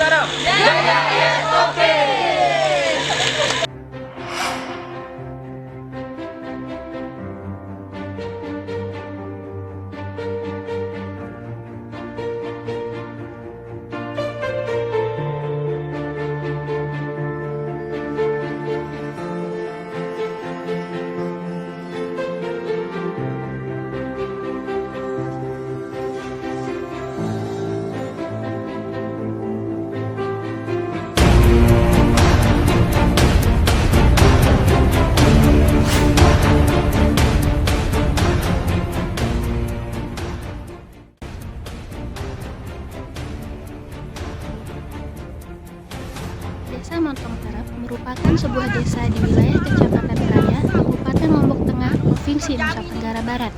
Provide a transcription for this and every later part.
Terap. Jaya SOP. Desa Montong Terap merupakan sebuah desa di wilayah Kecamatan Raya, Kabupaten Lombok Tengah, Provinsi Nusa Tenggara Barat.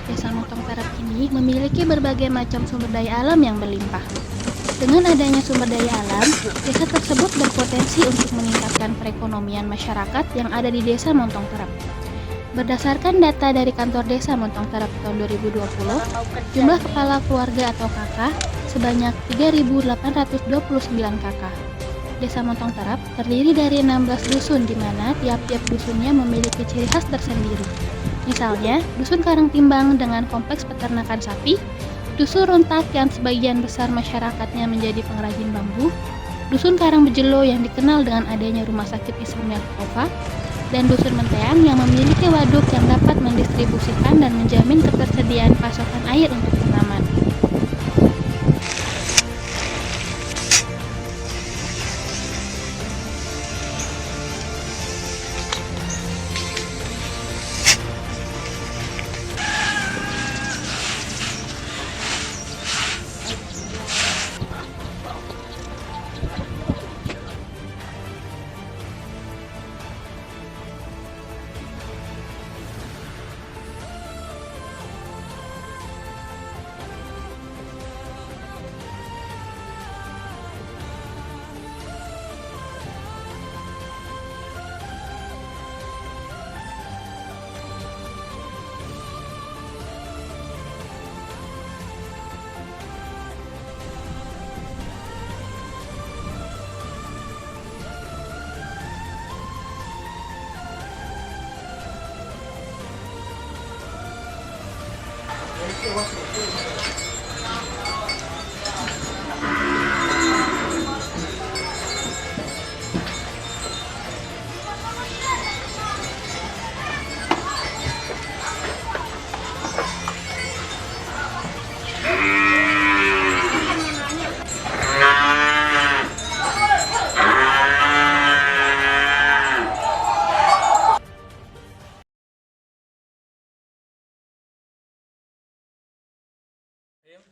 Desa Montong Terap ini memiliki berbagai macam sumber daya alam yang berlimpah. Dengan adanya sumber daya alam, desa tersebut berpotensi untuk meningkatkan perekonomian masyarakat yang ada di Desa Montong Terap. Berdasarkan data dari kantor Desa Montong Terap tahun 2020, jumlah kepala keluarga atau KK sebanyak 3.829 KK. Desa Montong Terap terdiri dari 16 dusun di mana tiap-tiap dusunnya memiliki ciri khas tersendiri. Misalnya, Dusun Karangtimbang dengan kompleks peternakan sapi, Dusun Runtak yang sebagian besar masyarakatnya menjadi pengrajin bambu, Dusun Karangbejelo yang dikenal dengan adanya rumah sakit Islamiyah Tofa, dan Dusun Menteang yang memiliki waduk yang dapat mendistribusikan dan menjamin ketersediaan pasokan air untuk tanaman.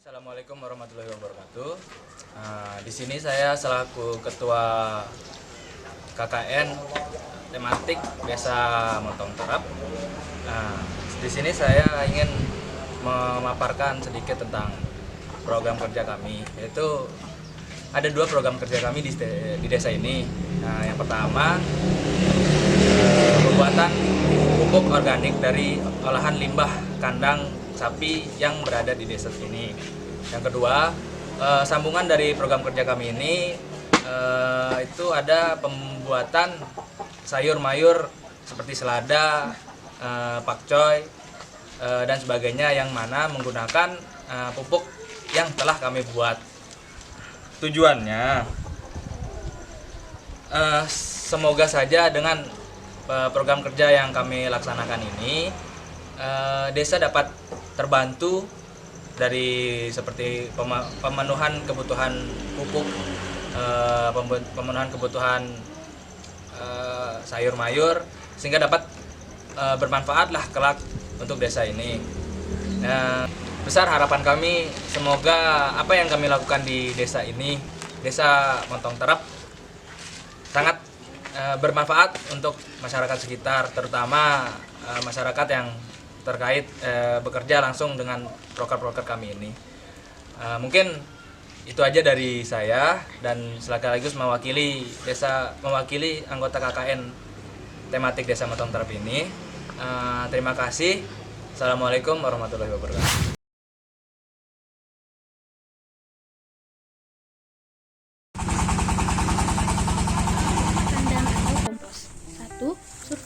Assalamualaikum warahmatullahi wabarakatuh. Di sini saya selaku Ketua KKN tematik Desa Montong Terap. Di sini saya ingin memaparkan sedikit tentang program kerja kami. Yaitu ada dua program kerja kami di desa ini. Yang pertama pembuatan pupuk organik dari olahan limbah kandang sapi yang berada di desa ini. Yang kedua, sambungan dari program kerja kami ini itu ada pembuatan sayur mayur seperti selada, pakcoy, dan sebagainya yang mana menggunakan pupuk yang telah kami buat. Tujuannya semoga saja dengan program kerja yang kami laksanakan ini desa dapat terbantu dari seperti pemenuhan kebutuhan pupuk, pemenuhan kebutuhan sayur mayur, sehingga dapat bermanfaatlah kelak untuk desa ini. Besar harapan kami semoga apa yang kami lakukan di desa ini, Desa Montong Terap, sangat bermanfaat untuk masyarakat sekitar, terutama masyarakat yang terkait bekerja langsung dengan proker-proker kami ini. Mungkin itu aja dari saya, dan sekaligus mewakili anggota KKN tematik Desa Montong Terap ini. Terima kasih. Assalamualaikum warahmatullahi wabarakatuh.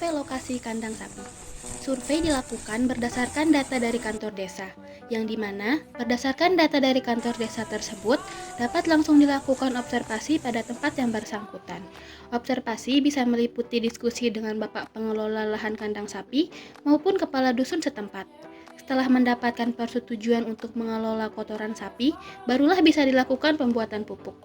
survei lokasi kandang sapi. Survei dilakukan berdasarkan data dari kantor desa, yang dimana berdasarkan data dari kantor desa tersebut dapat langsung dilakukan observasi pada tempat yang bersangkutan. Observasi bisa meliputi diskusi dengan Bapak Pengelola lahan kandang sapi maupun kepala dusun setempat. Setelah mendapatkan persetujuan untuk mengelola kotoran sapi, barulah bisa dilakukan pembuatan pupuk.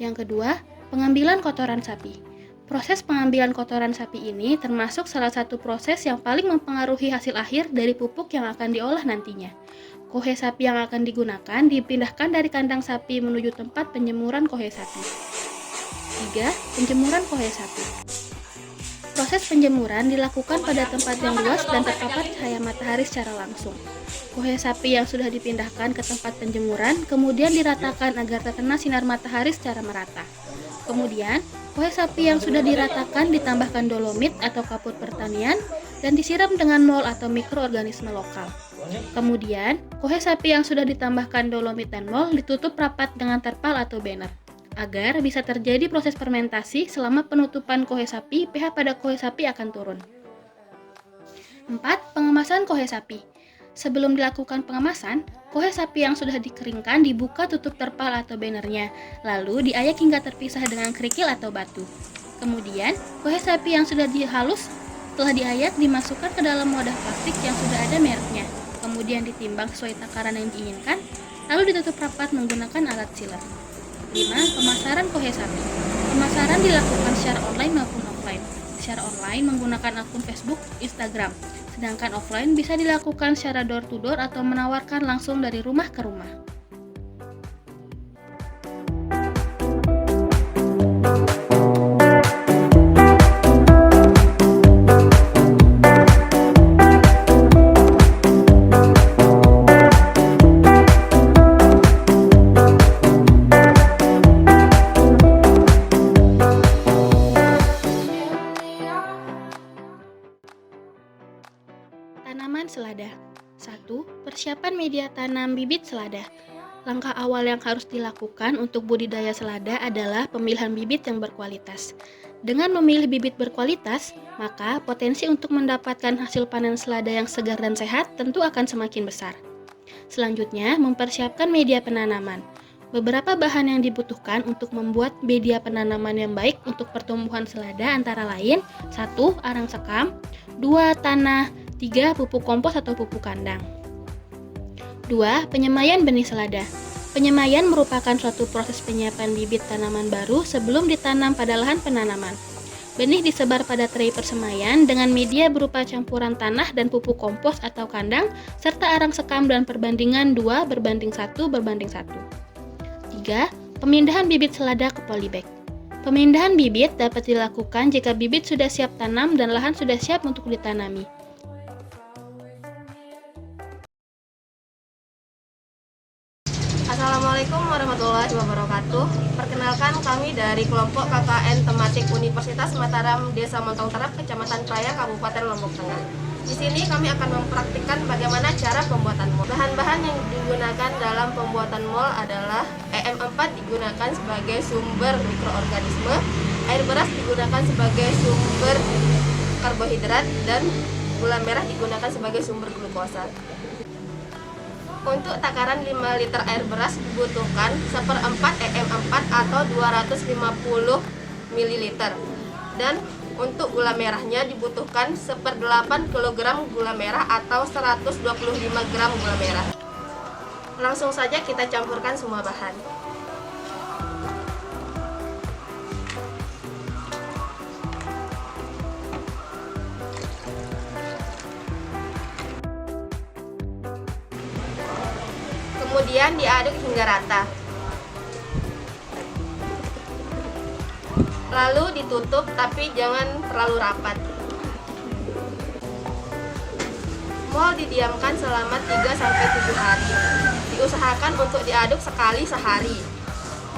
Yang kedua, pengambilan kotoran sapi. Proses pengambilan kotoran sapi ini termasuk salah satu proses yang paling mempengaruhi hasil akhir dari pupuk yang akan diolah nantinya. Kohe sapi yang akan digunakan dipindahkan dari kandang sapi menuju tempat penjemuran kohe sapi. 3. Penjemuran kohe sapi. Proses penjemuran dilakukan pada tempat yang luas dan terpapar cahaya matahari secara langsung. Kohe sapi yang sudah dipindahkan ke tempat penjemuran kemudian diratakan agar terkena sinar matahari secara merata. Kemudian, kohe sapi yang sudah diratakan ditambahkan dolomit atau kapur pertanian dan disiram dengan mol atau mikroorganisme lokal. Kemudian, kohe sapi yang sudah ditambahkan dolomit dan mol ditutup rapat dengan terpal atau banner agar bisa terjadi proses fermentasi. Selama penutupan kohe sapi, pH pada kohe sapi akan turun. 4. Pengemasan kohe sapi. Sebelum dilakukan pengemasan, kohe sapi yang sudah dikeringkan dibuka tutup terpal atau bannernya, lalu diayak hingga terpisah dengan kerikil atau batu. Kemudian, kohe sapi yang sudah dihalus setelah diayak dimasukkan ke dalam wadah plastik yang sudah ada mereknya, kemudian ditimbang sesuai takaran yang diinginkan, lalu ditutup rapat menggunakan alat sealer. 5. Pemasaran kohe sapi. Pemasaran dilakukan secara online maupun offline. Secara online menggunakan akun Facebook, Instagram. Sedangkan offline bisa dilakukan secara door to door atau menawarkan langsung dari rumah ke rumah. Tanaman selada. 1. Persiapan media tanam bibit selada. Langkah awal yang harus dilakukan untuk budidaya selada adalah pemilihan bibit yang berkualitas. Dengan memilih bibit berkualitas, maka potensi untuk mendapatkan hasil panen selada yang segar dan sehat tentu akan semakin besar. Selanjutnya, mempersiapkan media penanaman. Beberapa bahan yang dibutuhkan untuk membuat media penanaman yang baik untuk pertumbuhan selada antara lain 1. Arang sekam, 2. Tanah, 3. Pupuk kompos atau pupuk kandang. 2. Penyemaian benih selada. Penyemaian merupakan suatu proses penyiapan bibit tanaman baru sebelum ditanam pada lahan penanaman. Benih disebar pada trei persemaian dengan media berupa campuran tanah dan pupuk kompos atau kandang serta arang sekam dan perbandingan 2:1:1. 3. Pemindahan bibit selada ke polybag. Pemindahan bibit dapat dilakukan jika bibit sudah siap tanam dan lahan sudah siap untuk ditanami. Assalamualaikum warahmatullahi wabarakatuh. Perkenalkan, kami dari kelompok KKN Tematik Universitas Mataram, Desa Montong Terap, Kecamatan Praya, Kabupaten Lombok Tengah. Di sini kami akan mempraktikkan bagaimana cara pembuatan mol. Bahan-bahan yang digunakan dalam pembuatan mol adalah EM4 digunakan sebagai sumber mikroorganisme, air beras digunakan sebagai sumber karbohidrat, dan gula merah digunakan sebagai sumber glukosa. Untuk takaran 5 liter air beras dibutuhkan 1/4 EM4 atau 250 ml. Dan untuk gula merahnya dibutuhkan 1/8 kg gula merah atau 125 gram gula merah. Langsung saja kita campurkan semua bahan. Kemudian diaduk hingga rata. Lalu ditutup, tapi jangan terlalu rapat. Mol didiamkan selama 3-7 hari. Diusahakan untuk diaduk sekali sehari.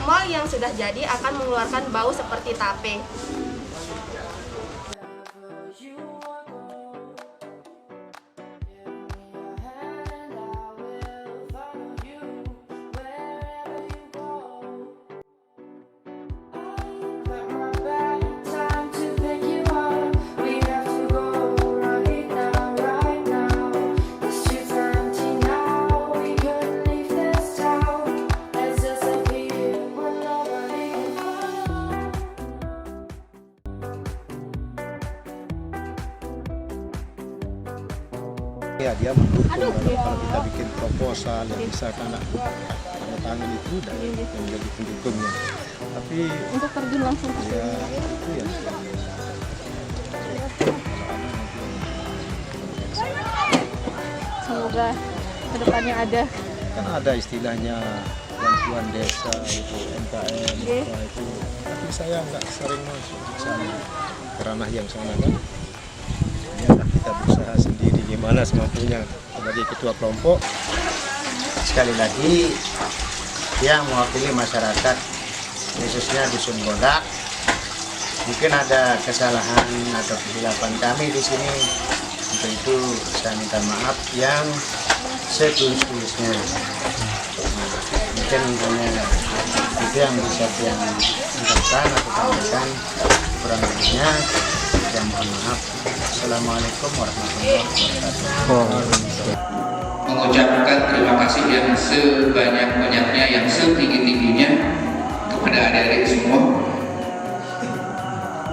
Mol yang sudah jadi akan mengeluarkan bau seperti tape. Ya dia mendukung kalau kita bikin proposal yang bisa tanda tangan itu dan menjadi pendukungnya. Tapi Untuk terjun langsung ke ya itu yang semoga kedepannya ada. kan ada istilahnya bantuan desa itu MKM apa itu. Tapi saya nggak sering masuk ke sana ke ranah yang sana kan. Ya kita berusaha sendiri gimana semampunya sebagai ketua kelompok. Sekali lagi yang mewakili masyarakat khususnya Dusun Bodak, mungkin ada kesalahan atau kesilapan kami di sini. Untuk itu saya minta maaf yang setulus-tulusnya. Mungkin hanya itu yang bisa saya ungkapkan atau sampaikan, kurang lebihnya saya mohon maaf. Assalamualaikum warahmatullahi wabarakatuh. Mengucapkan terima kasih yang sebanyak-banyaknya, yang setinggi-tingginya kepada adik-adik semua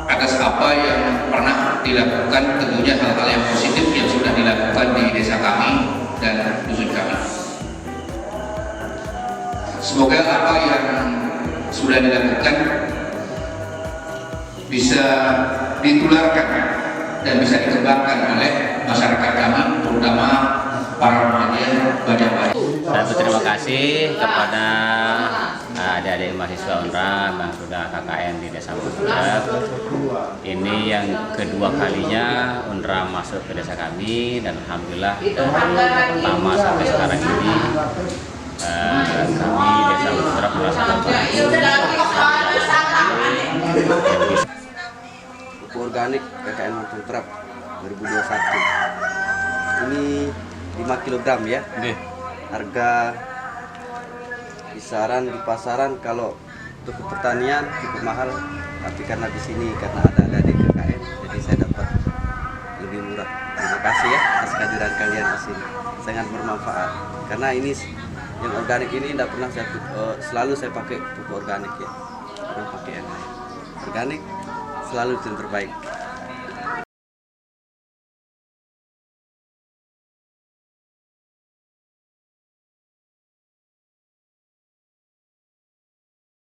atas apa yang pernah dilakukan, tentunya hal-hal yang positif yang sudah dilakukan di desa kami dan dusun kami. Semoga apa yang sudah dilakukan bisa ditularkan dan bisa dikembangkan oleh masyarakat kami, terutama para remaja Bajabaya. Dan berterima kasih kepada adik-adik mahasiswa UNRA yang sudah KKN di Desa Montong Terap. Ini yang kedua kalinya UNRA masuk ke desa kami dan alhamdulillah dari pertama sampai sekarang ini kami Desa Montong Terap merasa pupuk organik KKN Montong Terap 2021 ini 5 kg ya. Harga kisaran di pasaran kalau untuk pertanian cukup mahal, tapi karena di sini karena ada di KKN jadi saya dapat lebih murah. Terima kasih ya atas kehadiran kalian di sini, sangat bermanfaat karena ini yang organik ini tidak pernah saya selalu saya pakai pupuk organik ya, pernah pakai yang lain. Organik selalu yang terbaik.